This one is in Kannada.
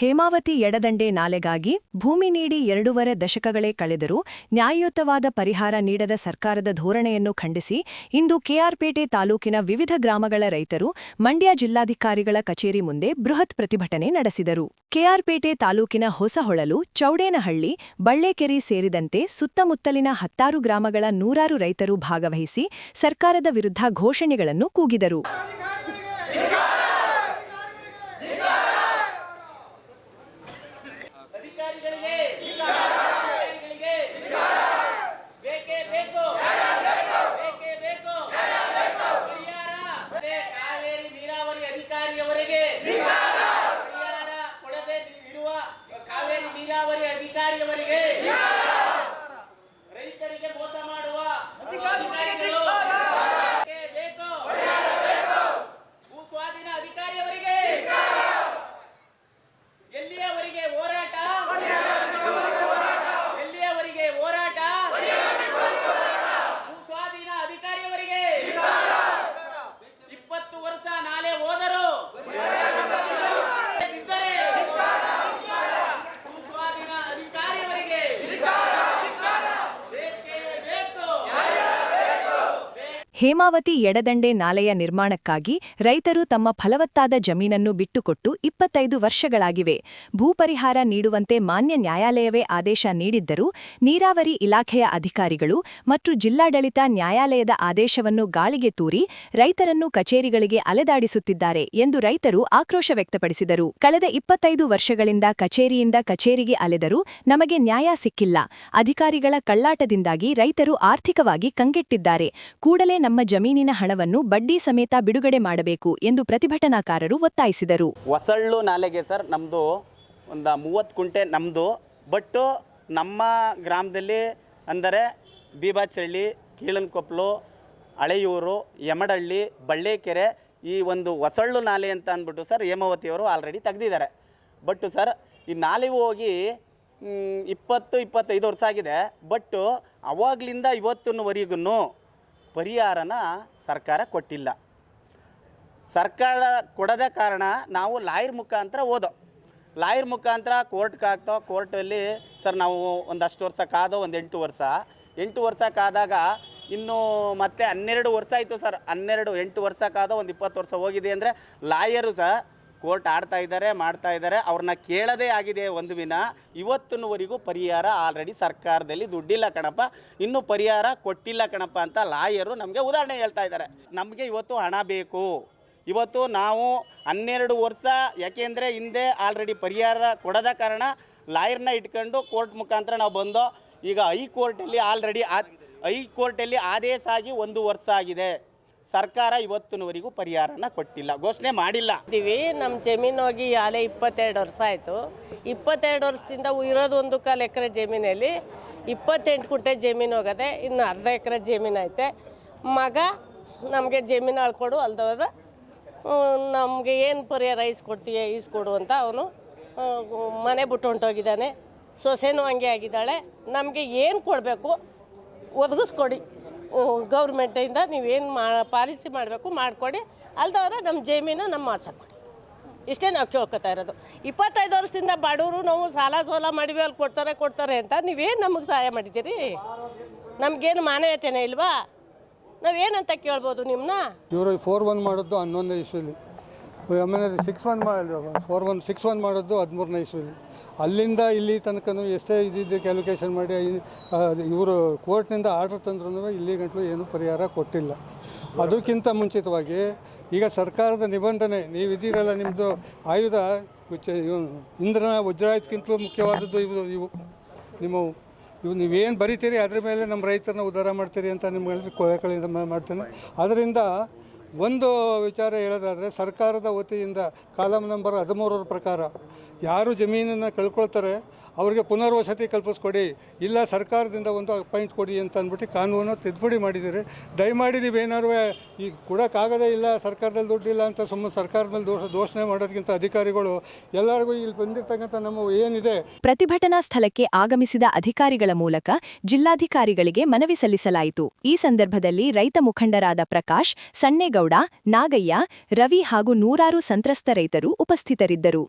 ಹೇಮಾವತಿ ಎಡದಂಡೆ ನಾಲೆಗಾಗಿ ಭೂಮಿ ನೀಡಿ 2.5 ದಶಕಗಳೇ ಕಳೆದರೂ ನ್ಯಾಯಯುತವಾದ ಪರಿಹಾರ ನೀಡದ ಸರ್ಕಾರದ ಧೋರಣೆಯನ್ನು ಖಂಡಿಸಿ ಇಂದು ಕೆಆರ್ಪೇಟೆ ತಾಲೂಕಿನ ವಿವಿಧ ಗ್ರಾಮಗಳ ರೈತರು ಮಂಡ್ಯ ಜಿಲ್ಲಾಧಿಕಾರಿಗಳ ಕಚೇರಿ ಮುಂದೆ ಬೃಹತ್ ಪ್ರತಿಭಟನೆ ನಡೆಸಿದರು. ಕೆಆರ್ಪೇಟೆ ತಾಲೂಕಿನ ಹೊಸಹೊಳಲು, ಚೌಡೇನಹಳ್ಳಿ, ಬಳ್ಳೇಕೆರೆ ಸೇರಿದಂತೆ ಸುತ್ತಮುತ್ತಲಿನ 10 ಗ್ರಾಮಗಳ 100 ರೈತರು ಭಾಗವಹಿಸಿ ಸರ್ಕಾರದ ವಿರುದ್ಧ ಘೋಷಣೆಗಳನ್ನು ಕೂಗಿದರು. ರೈತರಿಗೆ ಮೋಸ ಮಾಡುವ ಅಧಿಕಾರಿಗಳು ಭೂ ಸ್ವಾಧೀನ ಅಧಿಕಾರಿಯವರಿಗೆ ಎಲ್ಲಿಯವರೆಗೆ ಹೋರಾಟ, ಎಲ್ಲಿಯವರೆಗೆ ಹೋರಾಟ, ಭೂ ಸ್ವಾಧೀನ ಅಧಿಕಾರಿಯವರಿಗೆ 20 ವರ್ಷ ನಾಳೆ ಹೋದರು ಹೇಮಾವತಿ ಎಡದಂಡೆ ನಾಲೆಯ ನಿರ್ಮಾಣಕ್ಕಾಗಿ ರೈತರು ತಮ್ಮ ಫಲವತ್ತಾದ ಜಮೀನನ್ನು ಬಿಟ್ಟುಕೊಟ್ಟು 25 ವರ್ಷಗಳಾಗಿವೆ. ಭೂಪರಿಹಾರ ನೀಡುವಂತೆ ಮಾನ್ಯ ನ್ಯಾಯಾಲಯವೇ ಆದೇಶ ನೀಡಿದ್ದರೂ ನೀರಾವರಿ ಇಲಾಖೆಯ ಅಧಿಕಾರಿಗಳು ಮತ್ತು ಜಿಲ್ಲಾಡಳಿತ ನ್ಯಾಯಾಲಯದ ಆದೇಶವನ್ನು ಗಾಳಿಗೆ ತೂರಿ ರೈತರನ್ನು ಕಚೇರಿಗಳಿಗೆ ಅಲೆದಾಡಿಸುತ್ತಿದ್ದಾರೆ ಎಂದು ರೈತರು ಆಕ್ರೋಶ ವ್ಯಕ್ತಪಡಿಸಿದರು. ಕಳೆದ 25 ವರ್ಷಗಳಿಂದ ಕಚೇರಿಯಿಂದ ಕಚೇರಿಗೆ ಅಲೆದರೂ ನಮಗೆ ನ್ಯಾಯ ಸಿಕ್ಕಿಲ್ಲ. ಅಧಿಕಾರಿಗಳ ಕಳ್ಳಾಟದಿಂದಾಗಿ ರೈತರು ಆರ್ಥಿಕವಾಗಿ ಕಂಗೆಟ್ಟಿದ್ದಾರೆ. ಕೂಡಲೇ ನಮ್ಮ ಜಮೀನಿನ ಹಣವನ್ನು ಬಡ್ಡಿ ಸಮೇತ ಬಿಡುಗಡೆ ಮಾಡಬೇಕು ಎಂದು ಪ್ರತಿಭಟನಾಕಾರರು ಒತ್ತಾಯಿಸಿದರು. ಹೊಸಳ್ಳು ನಾಲೆಗೆ ಸರ್ ನಮ್ಮದು ಒಂದು 30 ಕುಂಟೆ ನಮ್ಮದು. ಬಟ್ ನಮ್ಮ ಗ್ರಾಮದಲ್ಲಿ ಅಂದರೆ ಬೀಬಾಚಳ್ಳಿ, ಕೀಳನಕೊಪ್ಪಲು, ಹಳೆಯೂರು, ಯಮಡಳ್ಳಿ, ಬಳ್ಳೇಕೆರೆ ಈ ಒಂದು ಹೊಸಳ್ಳು ನಾಲೆ ಅಂತ ಅಂದ್ಬಿಟ್ಟು ಸರ್ ಹೇಮಾವತಿಯವರು ಆಲ್ರೆಡಿ ತೆಗೆದಿದ್ದಾರೆ. ಬಟ್ ಸರ್ ಈ ನಾಲೆಗೂ ಹೋಗಿ 20-25 ವರ್ಷ ಆಗಿದೆ. ಬಟ್ ಅವಾಗಲಿಂದ ಇವತ್ತಿನವರೆಗೂ ಪರಿಹಾರನ ಸರ್ಕಾರ ಕೊಟ್ಟಿಲ್ಲ. ಸರ್ಕಾರ ಕೊಡದ ಕಾರಣ ನಾವು ಲಾಯರ್ ಮುಖಾಂತರ ಲಾಯರ್ ಮುಖಾಂತರ ಕೋರ್ಟ್ಗೆ ಆಗ್ತಾವೆ. ಕೋರ್ಟಲ್ಲಿ ಸರ್ ನಾವು ಒಂದಷ್ಟು ವರ್ಷ ಕಾದೋ, ಒಂದು 8 ವರ್ಷ ಕಾದಾಗ ಇನ್ನು ಮತ್ತೆ 12 ವರ್ಷ ಆಯಿತು ಸರ್. 8 ವರ್ಷ ಕಾದೋ, ಒಂದು 20 ವರ್ಷ ಹೋಗಿದೆ ಅಂದರೆ ಲಾಯರು ಸರ್ ಕೋರ್ಟ್ ಮಾಡ್ತಾ ಇದ್ದಾರೆ. ಅವ್ರನ್ನ ಕೇಳದೇ ಆಗಿದೆ ಒಂದು ದಿನ. ಇವತ್ತಿನವರೆಗೂ ಪರಿಹಾರ ಆಲ್ರೆಡಿ ಸರ್ಕಾರದಲ್ಲಿ ದುಡ್ಡಿಲ್ಲ ಕಣಪ್ಪ, ಇನ್ನೂ ಪರಿಹಾರ ಕೊಟ್ಟಿಲ್ಲ ಕಣಪ್ಪ ಅಂತ ಲಾಯರು ನಮಗೆ ಉದಾಹರಣೆ ಹೇಳ್ತಾ ಇದ್ದಾರೆ. ನಮಗೆ ಇವತ್ತು ಹಣ ಬೇಕು. ಇವತ್ತು ನಾವು 12 ವರ್ಷ ಯಾಕೆಂದರೆ ಹಿಂದೆ ಆಲ್ರೆಡಿ ಪರಿಹಾರ ಕೊಡದ ಕಾರಣ ಲಾಯರ್ನ ಇಟ್ಕೊಂಡು ಕೋರ್ಟ್ ಮುಖಾಂತರ ನಾವು ಬಂದೋ. ಈಗ ಹೈಕೋರ್ಟಲ್ಲಿ ಆದೇಶ ಆಗಿ 1 ವರ್ಷ ಆಗಿದೆ. ಸರ್ಕಾರ ಇವತ್ತಿನವರೆಗೂ ಪರಿಹಾರನ ಕೊಟ್ಟಿಲ್ಲ, ಘೋಷಣೆ ಮಾಡಿಲ್ಲ. ನಮ್ಮ ಜಮೀನು ಹೋಗಿ ಆಲೆ 22 ವರ್ಷ ಆಯಿತು. 22 ವರ್ಷದಿಂದ ಇರೋದು 1/4 ಎಕರೆ ಜಮೀನಲ್ಲಿ 28 ಕುಂಟೆ ಜಮೀನು ಹೋಗದೆ, ಇನ್ನು ಅರ್ಧ ಎಕರೆ ಜಮೀನು ಐತೆ. ಮಗ ನಮಗೆ ಜಮೀನು ಆಳ್ಕೊಡು ಅಲ್ದವ್ರ ನಮಗೆ ಏನು ಪರಿಹಾರ ಈಸ್ಕೊಡು ಅಂತ ಅವನು ಮನೆ ಬಿಟ್ಟು ಹೊಂಟೋಗಿದ್ದಾನೆ. ಸೊಸೆನೂ ಹಂಗೆ ಆಗಿದ್ದಾಳೆ. ನಮಗೆ ಏನು ಕೊಡಬೇಕು ಒದಗಿಸ್ಕೊಡಿ. ಗೌರ್ಮೆಂಟಿಂದ ನೀವೇನು ಪಾಲಿಸಿ ಮಾಡಬೇಕು ಮಾಡಿಕೊಡಿ, ಅಲ್ದವ್ರ ನಮ್ಮ ಜಮೀನು ನಮ್ಮ ಕೊಡಿ. ಇಷ್ಟೇ ನಾವು ಕೇಳ್ಕೊತಾ ಇರೋದು. 25 ವರ್ಷದಿಂದ ಬಡವರು ನಾವು ಸಾಲ ಮಾಡಿವಿ, ಅಲ್ಲಿ ಕೊಡ್ತಾರೆ ಅಂತ ನೀವೇನು ನಮಗೆ ಸಹಾಯ ಮಾಡಿದ್ದೀರಿ? ನಮಗೇನು ಮಾನವೀಯತೆನೇ ಇಲ್ವಾ? ನಾವೇನಂತ ಕೇಳ್ಬೋದು ನಿಮ್ಮನ್ನ? ಇವರು 4-1 ಮಾಡೋದು 11ನೇ ಇಸ್ವಿಲಿ, ಆಮೇಲೆ 6-1 ಮಾಡೋದು 13ನೇ ಇಸ್ವಿಲಿ. ಅಲ್ಲಿಂದ ಇಲ್ಲಿ ತನಕನೂ ಎಷ್ಟೇ ಇದ್ದಿದ್ದು ಕ್ಯಾಲ್ಕುಲೇಷನ್ ಮಾಡಿ ಇವರು ಕೋರ್ಟ್ನಿಂದ ಆರ್ಡರ್ ತಂದ್ರೂ ಇಲ್ಲಿ ಗಂಟಲು ಏನೂ ಪರಿಹಾರ ಕೊಟ್ಟಿಲ್ಲ. ಅದಕ್ಕಿಂತ ಮುಂಚಿತವಾಗಿ ಈಗ ಸರ್ಕಾರದ ನಿಬಂಧನೆ, ನೀವು ಇದ್ದೀರಲ್ಲ, ನಿಮ್ಮದು ಆಯುಧ ಇಂದ್ರನ ವಜ್ರಾಯುಧಕ್ಕಿಂತಲೂ ಮುಖ್ಯವಾದದ್ದು ಇವು ನೀವೇನು ಬರಿತೀರಿ ಅದ್ರ ಮೇಲೆ ನಮ್ಮ ರೈತರನ್ನ ಉದ್ಧಾರ ಮಾಡ್ತೀರಿ ಅಂತ ನಿಮ್ಗೆ ಕೊಳೆಕಳಿಂದ ಮಾಡ್ತೇನೆ. ಅದರಿಂದ ಒಂದು ವಿಚಾರ ಹೇಳೋದಾದರೆ, ಸರ್ಕಾರದ ವತಿಯಿಂದ ಕಾಲಮ್ ನಂಬರ್ 13 ಪ್ರಕಾರ ಯಾರು ಜಮೀನನ್ನು ಕಳ್ಕೊಳ್ತಾರೆ ಅವರಿಗೆ ಪುನರ್ವಸತಿ ಕಲ್ಪಿಸ್ಕೊಡಿ, ಇಲ್ಲ ಸರ್ಕಾರದಿಂದ ಒಂದು ಅಪಾಯಿಂಟ್ ಕೊಡಿ ಅಂತ ಅಂದ್ಬಿಟ್ಟು ಕಾನೂನು ತಿದ್ದುಪಡಿ ಮಾಡಿದ್ದೀರಿ. ದಯಮಾಡಿ ನೀವೇನಾರು ಈ ಕೊಡೋಕ್ಕಾಗೋದೇ ಇಲ್ಲ, ಸರ್ಕಾರದಲ್ಲಿ ದುಡ್ಡಿಲ್ಲ ಅಂತ ಸುಮ್ಮನೆ ಸರ್ಕಾರದ ಮೇಲೆ ದೋಷಣೆ ಮಾಡೋದಕ್ಕಿಂತ ಅಧಿಕಾರಿಗಳು ಎಲ್ಲರಿಗೂ ಇಲ್ಲಿ ಬಂದಿರ್ತಕ್ಕಂಥ ನಮ್ಮ ಏನಿದೆ. ಪ್ರತಿಭಟನಾ ಸ್ಥಳಕ್ಕೆ ಆಗಮಿಸಿದ ಅಧಿಕಾರಿಗಳ ಮೂಲಕ ಜಿಲ್ಲಾಧಿಕಾರಿಗಳಿಗೆ ಮನವಿ ಸಲ್ಲಿಸಲಾಯಿತು. ಈ ಸಂದರ್ಭದಲ್ಲಿ ರೈತ ಮುಖಂಡರಾದ ಪ್ರಕಾಶ್, ಸಣ್ಣೇಗೌಡ, ನಾಗಯ್ಯ, ರವಿ ಹಾಗೂ 100 ಸಂತ್ರಸ್ತ ರೈತರು ಉಪಸ್ಥಿತರಿದ್ದರು.